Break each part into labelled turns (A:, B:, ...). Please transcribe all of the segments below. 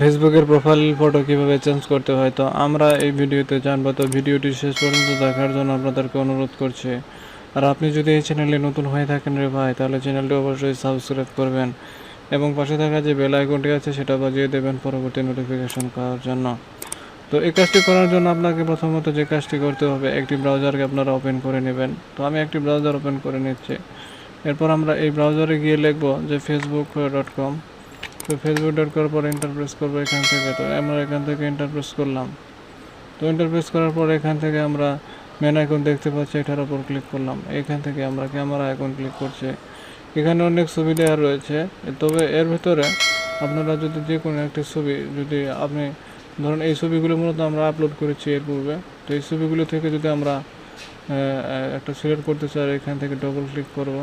A: ফেসবুকের profile photo কিভাবে change করতে হয়, তো আমরা এই ভিডিওতে জানবো। তো ভিডিওটি শেষ পর্যন্ত দেখার জন্য আপনাদেরকে অনুরোধ করছি। আর আপনি যদি এই চ্যানেলে নতুন হয়ে থাকেন রে ভাই, তাহলে চ্যানেলটি অবশ্যই সাবস্ক্রাইব করবেন এবং পাশে থাকা যে বেল আইকনটি আছে সেটা বাজিয়ে দেবেন পরবর্তী নোটিফিকেশন পাওয়ার জন্য। তো এই কাজটি করার জন্য আপনাকে প্রথমত যে কাজটি করতে হবে, একটি ব্রাউজারকে আপনারা ওপেন করে নেবেন। তো আমি একটি ব্রাউজার ওপেন করে নিচ্ছি। এরপর আমরা এই ব্রাউজারে গিয়ে লিখব যে facebook.com। তো facebook.com পর এন্টার প্রেস করবো এখান থেকে। তো আমরা এখান থেকে এন্টার প্রেস করলাম। তো এন্টার প্রেস করার পর এখান থেকে আমরা মেন আইকন দেখতে পাচ্ছি, এটার উপর ক্লিক করলাম। এখান থেকে আমরা ক্যামেরা আইকন ক্লিক করছি। এখানে অনেক ছবি দেওয়া রয়েছে, তবে এর ভিতরে আপনারা যদি যে কোনো একটি ছবি, যদি আপনি ধরুন এই ছবিগুলো মূলত আমরা আপলোড করেছি এর পূর্বে, তো এই ছবিগুলো থেকে যদি আমরা একটা সিলেক্ট করতে চাই, এখান থেকে ডবল ক্লিক করব।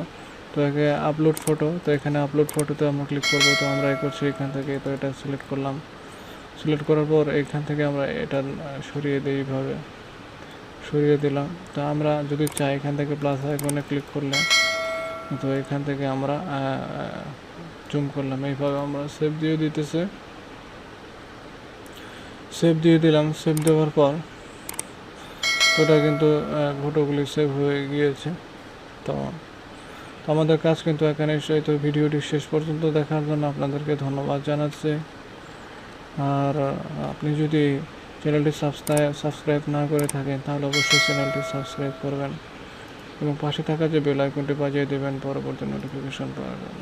A: তো একে আপলোড ফটো, তো এখানে আপলোড ফটোতে আমরা ক্লিক করব। তো আমরা করছি এখান থেকে, তো এটা সিলেক্ট করলাম। সিলেক্ট করার পর এখান থেকে আমরা এটা সরিয়ে দিই, এইভাবে সরিয়ে দিলাম। তো আমরা যদি চাই এখান থেকে প্লাস আইকনে ক্লিক করলে, তো এখান থেকে আমরা জুম করলাম, এইভাবে আমরা সেভ দিয়ে দিতেছে। সেভ দিয়ে দিলাম। সেভ দেওয়ার পর ওটা কিন্তু ফটোগুলি সেভ হয়ে গিয়েছে। তো আমাদের কাজ কিন্তু এখানে শেষ। তো ভিডিওটি শেষ পর্যন্ত দেখার জন্য আপনাদেরকে ধন্যবাদ জানাচ্ছি। আর আপনি যদি চ্যানেলটি সাবস্ক্রাইব না করে থাকেন, তাহলে অবশ্যই চ্যানেলটি সাবস্ক্রাইব করবেন এবং পাশে থাকা যে বেল আইকনটি বাজিয়ে দেবেন পরবর্তী নোটিফিকেশন পাওয়ার জন্য।